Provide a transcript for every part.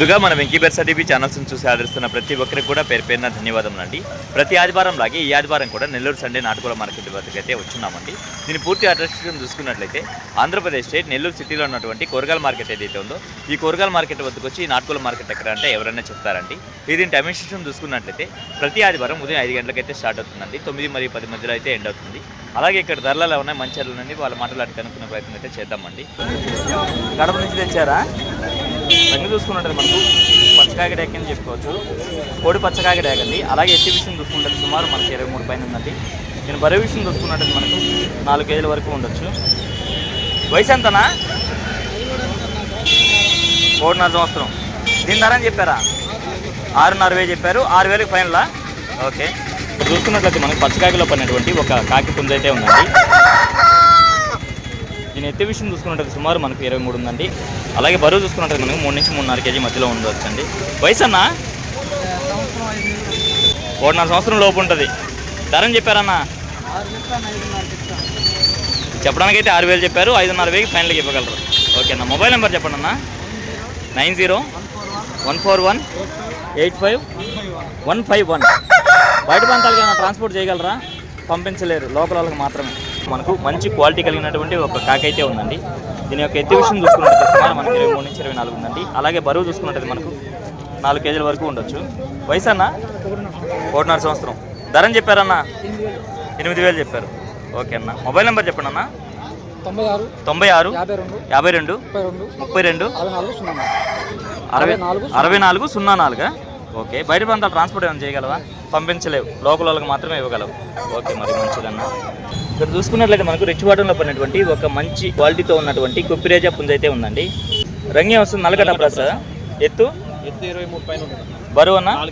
ముందుగా మన వెంకీ బెర్సా టీవీ ఛానల్స్ని చూసి ఆదరిస్తున్న ప్రతి ఒక్కరికి కూడా పేరు పేరున ధన్యవాదములు అండి. ప్రతి ఆదివారం లాగే ఈ ఆదివారం కూడా నెల్లూరు సండే నాటుకోళ్ల మార్కెట్ వద్దకు అయితే వచ్చున్నామండి. దీని పూర్తి అడ్రస్ చూసుకున్నట్లయితే ఆంధ్రప్రదేశ్ స్టేట్ నెల్లూరు సిటీలో ఉన్నటువంటి కూరగాయల మార్కెట్ ఏదైతే ఉందో ఈ కూరగాయల మార్కెట్ వద్దకు వచ్చి ఈ నాటుకోళ్ల మార్కెట్ ఎక్కడ అంటే ఎవరైనా చెప్తారండి. దీని టైమింగ్ సిస్టమ్ చూసుకున్నట్లయితే ప్రతి ఆదివారం ఉదయం 5 గంటలకైతే స్టార్ట్ అవుతుందండి. 9 మరియు 10 మధ్యలో అయితే ఎండ్ అవుతుంది. అలాగే ఇక్కడ ధరలు ఉన్నాయి, మంచి ధరలు ఉన్నాయి. వాళ్ళ మాటలు కనుక్కునే ప్రయత్నం అయితే చేద్దామండి. కడప నుంచి తెచ్చారా? రంగు చూసుకున్నట్టు మనకు పచ్చకాయ డ్యాక్ అని చెప్పుకోవచ్చు. కోడి పచ్చకాయ డ్యాక్ అండి. అలాగే ఎగ్జిబిషన్ చూసుకుంటే సుమారు మనకి 23 పైన ఉందండి. నేను బరువు విషయం చూసుకున్నట్టు మనకు 4 కేజీల వరకు ఉండొచ్చు. వయసు ఎంతనా? 3.5 సంవత్సరం. దీని ధర అని చెప్పారా? 6.5 చెప్పారు. 6,000 ఫైనలా? ఓకే. చూసుకున్నట్లయితే మనకు పచ్చకాయలో పడినటువంటి ఒక కాకి పుంజ అయితే ఉందండి. దీని ఎత్తి విషయం చూసుకున్నట్టు సుమారు మనకు 23 ఉందండి. అలాగే బరువు చూసుకున్నట్టు మనకు 3 నుంచి 3.5 కేజీ మధ్యలో ఉండవచ్చండి. వయసు అన్నా 3.5 సంవత్సరం లోపు ఉంటుంది. ధర అని చెప్పారన్నా? చెప్పడానికి అయితే 6,000 చెప్పారు. 5.5 ఫైనల్గా ఇవ్వగలరు. ఓకేనా. మొబైల్ నెంబర్ చెప్పండి అన్న. 90-141-85-151. బయట ప్రాంతాలకి ఏమైనా ట్రాన్స్పోర్ట్ చేయగలరా? పంపించలేరు, లోకల్ వాళ్ళకి మాత్రమే. మనకు మంచి క్వాలిటీ కలిగినటువంటి ఒక కాకి అయితే ఉందండి. దీని యొక్క ఎత్తి విషయం చూసుకున్నట్టు సుమారు మనకి 23 నుంచి 24 ఉందండి. అలాగే బరువు చూసుకున్నట్టు మనకు 4 కేజీల వరకు ఉండొచ్చు. వయసు అన్న 1.5 సంవత్సరం. ధర అని చెప్పారన్నా? 8,000 చెప్పారు. ఓకే అన్న. మొబైల్ నెంబర్ చెప్పండి అన్న. 96 52 32 64 04. ఓకే. బయట ప్రాంతాలు ట్రాన్స్పోర్ట్ ఏమైనా చేయగలవా? పంపించలేవు, లోకల్ వాళ్ళకి మాత్రమే ఇవ్వగలవు. ఓకే, మరి మంచిదన్న. ఇక్కడ చూసుకున్నట్లయితే మనకు రిచ్ బాటంలో పడినటువంటి ఒక మంచి క్వాలిటీతో ఉన్నటువంటి కుప్పిరేజా పుంజ అయితే ఉందండి. రంగే వస్తుంది, నల్లగడ్డ ప్లస్. ఎత్తు 23 పైన ఉంటుంది. బరువు అన్న 4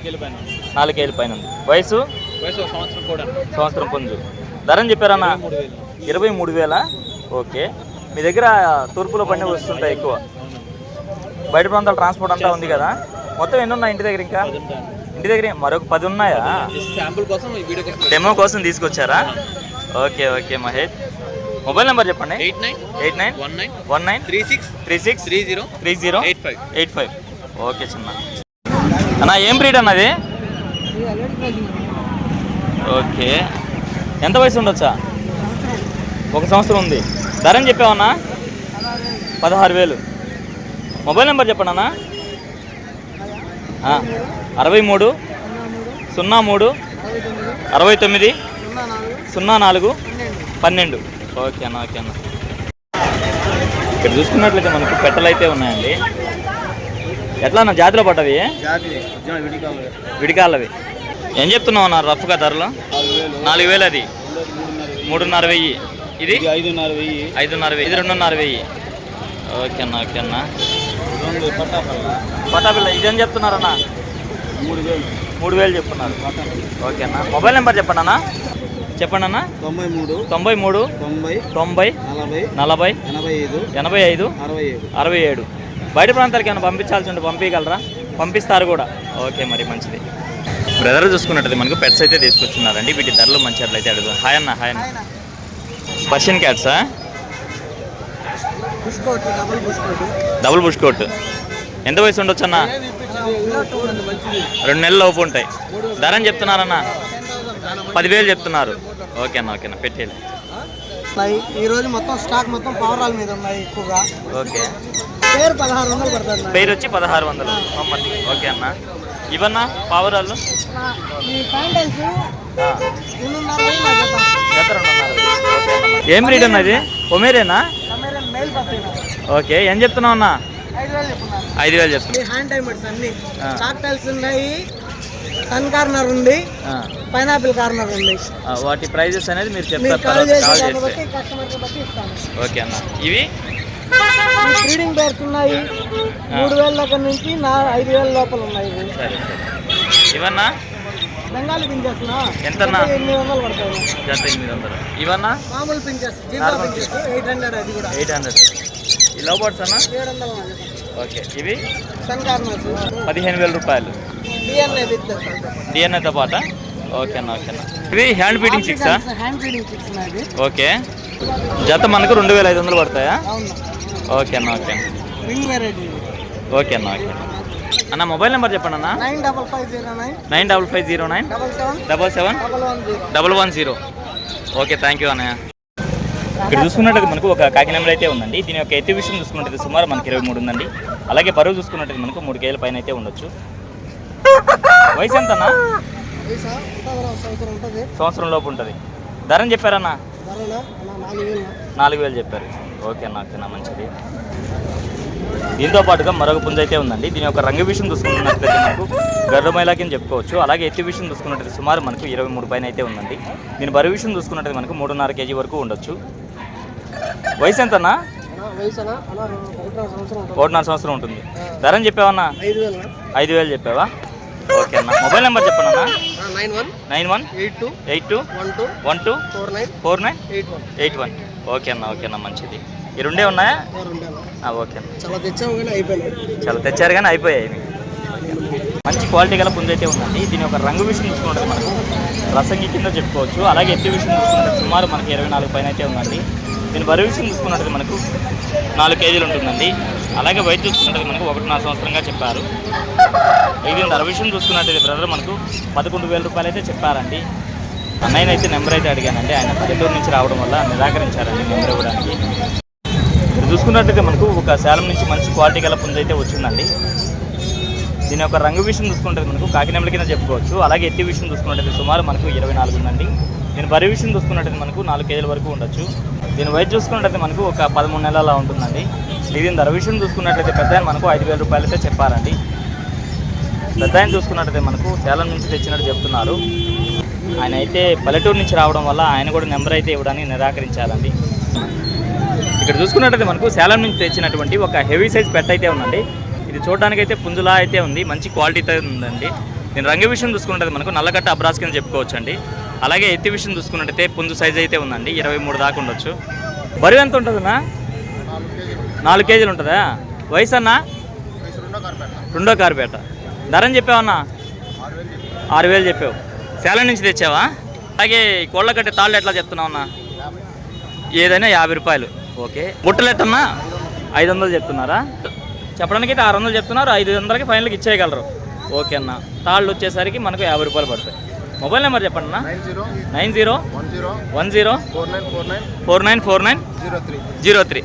కేజీల పైన ఉంది. వయసు సంవత్సరం పుంజు. ధర అని చెప్పారన్న? 23,000. ఓకే. మీ దగ్గర తూర్పులో పడిన వస్తుంటాయి ఎక్కువ. బయట ప్రాంతాల ట్రాన్స్పోర్ట్ అంతా ఉంది కదా. మొత్తం ఎన్ని ఉన్నాయి ఇంటి దగ్గర? ఇంకా ఇంటి దగ్గర మరొక 10 ఉన్నాయా? డెమో కోసం తీసుకొచ్చారా? Okay okay Mahesh. Mobile number చెప్పండి. 8919363085. ఓకే చిన్న అన్న. ఏం బ్రీడ్ అన్నది? ఓకే. ఎంత వయసు ఉండొచ్చా? 1 సంవత్సరం ఉంది. ధర అని చెప్పావన్నా? 16,000. మొబైల్ నెంబర్ చెప్పండి అన్న. 63 03 69 04 12. ఓకే అన్న. ఓకే అన్న. ఇక్కడ చూసుకున్నట్లయితే మనకు పెట్టలు అయితే ఉన్నాయండి. ఎట్లా అన్న జాతిలో పడ్డవి? విడికాళ్ళవి. ఏం చెప్తున్నావు అన్న రఫ్గా ధరలు? 4,000. అది 3,500. ఇది 5,500. ఇది 2,500. ఓకే అన్న. ఓకే అన్న. పటాపిల్ల ఇదేం చెప్తున్నారన్న? 3,000 చెప్తున్నారు. ఓకే అన్న. మొబైల్ నెంబర్ చెప్పండి అన్న. చెప్పండి అన్న. 93 90 40 85 67. బయట ప్రాంతాలకి ఏమైనా పంపించాల్సి ఉంటే పంపించగలరా? పంపిస్తారు కూడా. ఓకే, మరి మంచిది. బ్రదర్ చూసుకున్నట్టు మనకు పెట్స్ అయితే తీసుకొచ్చున్నారండి. వీటి ధరలు మంచి అట్లయితే అడుగు. హాయ్ అన్న. హాయ్ అన్న. పర్షియన్ క్యాట్సా? Double bush coat. ఎంత వయసు ఉండొచ్చు అన్న? 2 నెలల లోపు ఉంటాయి. ధర అని చెప్తున్నారన్న? 10,000 చెప్తున్నారు. ఓకే అన్న. ఓకే అన్న. పెట్టేది ఈరోజు మొత్తం స్టాక్ మొత్తం పవరాల మీద ఉన్నాయి ఎక్కువగా. ఓకే. పేరు 1,600 పడుతుంది. పేరు వచ్చి 1,600. ఓకే అన్న. ఇవన్నా పావురాళ్ళు? ఏం బ్రీడ్ అన్నది? పొమేరేనా? ఓకే. ఏం చెప్తున్నావు అన్న? 5,000 చెప్తున్నా. హ్యాండ్ టైమర్స్ అన్ని కాక్టైల్స్ ఉన్నాయి. సన్ కార్నర్ ఉంది, పైనాపిల్ కార్నర్ ఉంది. వాటి ప్రైజెస్ అనేది మీరు చెప్తారు. ఓకే అన్న. ఇవి బ్రీడింగ్ పేర్స్ ఉన్నాయి. 3,000 దగ్గర నుంచి 5,000 లోపల ఉన్నాయి. సరే సరే. ఇవన్నా బెంగాలీ పించెస్ ఎంతన్నా? 800 పడతాయి. 800. ఇవన్నా మామూలు పించెస్ 800. అది కూడా 800. ఈ లవ్ బర్డ్స్ అన్న 700. ఓకే. ఇవి సన్ కార్నర్స్ 15,000 రూపాయలు. డిఎన్ఏతో పాట. ఓకే అన్న. ఓకే అన్న. ఇవి హ్యాండ్ ఫీడింగ్ చిక్సా? హ్యాండ్ ఫీడింగ్ చిక్స్ ఉన్నాయి. ఓకే. జత మనకు 2,500 పడతాయా? ఓకే అన్న. ఓకే. Wing variety. ఓకే అన్న. ఓకే. అన్న మొబైల్ నెంబర్ చెప్పండి అన్న. 95509 95509 ఓకే, థ్యాంక్ యూ అన్నయ్య. ఇక్కడ చూసుకున్నట్టు మనకు ఒక కాకి నెంబర్ అయితే ఉందండి. దీని యొక్క ఎత్తు విషయం చూసుకున్నట్టు సుమారు మనకి 23 ఉందండి. అలాగే బరువు చూసుకున్నట్టు మనకు 3 కేజీల పైన అయితే ఉండొచ్చు. వయసు ఎంతన్నా? సంవత్సరం లోపు ఉంటుంది. ధరని చెప్పారన్నా? 4,000 చెప్పారు. ఓకే అన్న, ఓకేనా, మంచిది. దీంతో పాటుగా మరొక పుంజ అయితే ఉందండి. దీని యొక్క రంగు విషయం చూసుకున్నట్లయితే మనకు గర్రమైలాకి అని చెప్పుకోవచ్చు. అలాగే ఎత్తు విషయం చూసుకున్నట్లయితే సుమారు మనకు 23 పైన అయితే ఉందండి. దీని బరువు విషయం చూసుకున్నట్లయితే మనకు 3.5 కేజీ వరకు ఉండొచ్చు. వయసు ఎంతన్నా? 1.5 సంవత్సరం ఉంటుంది. ధరని చెప్పావన్నా? 5,000 చెప్పావా? ఓకే అన్న. మొబైల్ నెంబర్ చెప్పండి అన్న. 9182124981. ఓకే అన్న, ఓకే అన్న, మంచిది. ఈ రెండే ఉన్నాయా? ఓకే అన్న. చాలా తెచ్చారు కానీ అయిపోయాయి. మంచి క్వాలిటీ గల పుంజ అయితే ఉందండి. దీని యొక్క రంగు విషయం చూసుకుంటే మనకు రసంగి కింద చెప్పుకోవచ్చు. అలాగే ఎత్తు విషయం చూసుకుంటే సుమారు మనకి 24 పైన అయితే ఉందండి. దీని బరువు విషయం చూసుకున్నట్టు మనకు 4 కేజీలు ఉంటుందండి. అలాగే వయసు చూసుకున్నట్టు మనకు 1.5 సంవత్సరంగా చెప్పారు. దీని ధర విషయం చూసుకున్నట్టు బ్రదర్ మనకు 11,000 రూపాయలు అయితే చెప్పారండి. అన్నయ్యనైతే నెంబర్ అయితే అడిగానండి. ఆయన పల్లెటూరు నుంచి రావడం వల్ల నిరాకరించారండి నెంబర్ ఇవ్వడానికి. ఇక్కడ చూసుకున్నట్లయితే మనకు ఒక సేలం నుంచి మంచి క్వాలిటీ గల పుంజ అయితే వచ్చిందండి. దీని యొక్క రంగు విషయం చూసుకుంటే మనకు కాకినెంబల కింద చెప్పుకోవచ్చు. అలాగే ఎత్తి విషయం చూసుకున్నట్లయితే సుమారు మనకు 24 ఉందండి. దీని బరువు విషయం చూసుకున్నట్లయితే మనకు 4 కేజీల వరకు ఉండొచ్చు. దీని వయసు చూసుకున్నట్లయితే మనకు ఒక 13 నెలల ఉంటుందండి. దీని ధర విషయం చూసుకున్నట్లయితే పెద్ద మనకు 5,000 రూపాయలు అయితే చెప్పారండి. పెద్ద ఆయన చూసుకున్నట్లయితే మనకు సేలం నుంచి తెచ్చినట్టు చెప్తున్నారు. ఆయన అయితే పల్లెటూరు నుంచి రావడం వల్ల ఆయన కూడా నెంబర్ అయితే ఇవ్వడానికి నిరాకరించాలండి. ఇక్కడ చూసుకున్నట్లయితే మనకు సేలం నుంచి తెచ్చినటువంటి ఒక హెవీ సైజ్ పెట్ అయితే ఉందండి. ఇది చూడడానికి అయితే పుంజులా అయితే ఉంది. మంచి క్వాలిటీతో ఉందండి. దీని రంగు విషయం చూసుకున్నట్లయితే మనకు నల్లగట్ట అబ్రాస్ కింద చెప్పుకోవచ్చు అండి. అలాగే ఎత్తి విషయం చూసుకున్నట్టయితే పుంజు సైజ్ అయితే ఉందండి. 23 దాకా ఉండొచ్చు. బరువు ఎంత ఉంటుందన్నా? 4 కేజీలు ఉంటుందా? వయసు అన్నా? 2వ కార్పేట. ధరని చెప్పావన్నా? 6,000 చెప్పావు. సేలం నుంచి తెచ్చావా? అలాగే కోళ్ళ కట్టే తాళ్ళు ఎట్లా చెప్తున్నావు అన్నా? ఏదైనా 50 రూపాయలు. ఓకే. బుట్టలు ఎట్టన్నా? 500 చెప్తున్నారా? చెప్పడానికి అయితే 600 చెప్తున్నారు. 500కి ఫైనల్కి ఇచ్చేయగలరు. ఓకే అన్న. తాళ్ళు వచ్చేసరికి మనకు 50 రూపాయలు పడతాయి. మొబైల్ నెంబర్ చెప్పండి అన్న. 9010494903.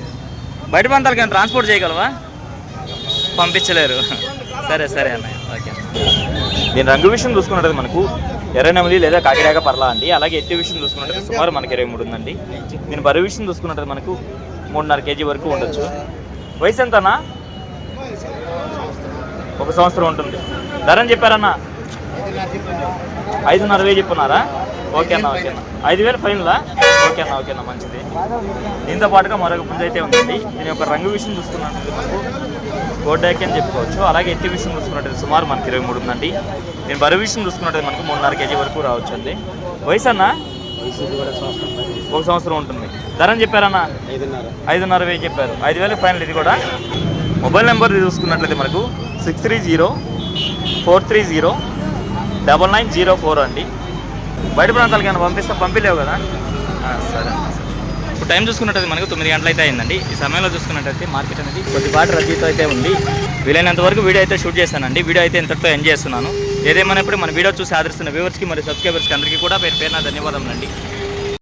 బయట ప్రాంతాలకి ఏమైనా ట్రాన్స్పోర్ట్ చేయగలవా? పంపించలేరు. సరే అన్నయ్య, ఓకే. దీని రంగు విషయం చూసుకున్నట్టు మనకు ఎర్రనెమలి లేదా కాకిడాక పర్లా అండి. అలాగే ఎత్తి విషయం చూసుకున్నట్టు సుమారు మనకి 23 ఉందండి. దీని బరువు విషయం చూసుకున్నట్టు మనకు 3.5 కేజీ వరకు ఉండొచ్చు. వయసు ఎంతనా? 1 సంవత్సరం ఉంటుంది. ధరని చెప్పారన్నా? 5,500 చెప్పున్నారా? ఓకే అన్న. 5,000 ఫైనలా? ఓకే అన్న, మంచిది. దీంతో పాటుగా మరొక పుంజ అయితే ఉందండి. దీని యొక్క రంగు విషయం చూసుకున్నట్టు మనకు కోడ్డాకి అని చెప్పుకోవచ్చు. అలాగే ఎత్తి విషయం చూసుకున్నట్టు సుమారు మనకి 23 ఉందండి. దీని బరువు విషయం చూసుకున్నట్టు మనకు 3.5 కేజీ వరకు రావచ్చు అండి. వయసు అన్న? 1 సంవత్సరం ఉంటుంది. ధరని చెప్పారన్నా? 5,500 చెప్పారు. 5,000 ఫైనల్. ఇది కూడా మొబైల్ నెంబర్ చూసుకున్నట్లయితే మనకు 6304309904 అండి. బయట ప్రాంతాలకి ఏమైనా పంపించలేవు కదా? సరే. ఇప్పుడు టైం చూసుకున్నట్టయితే మనకు 9 గంటలు అయితే అయిందండి. ఈ సమయంలో చూసుకున్నట్టయితే మార్కెట్ అనేది కొద్దిపాటి రద్దీతో అయితే ఉంది. వీలైనంత వరకు వీడియో అయితే షూట్ చేశానండి. వీడియో అయితే ఇంతటితో ఎంజాయ్ చేస్తున్నాను. ఏదేమైనప్పుడు మన వీడియో చూసి ఆదరిస్తున్న వ్యూవర్స్కి మరియు సబ్స్క్రైబర్స్కి అందరికీ కూడా పేరున ధన్యవాదాలు అండి.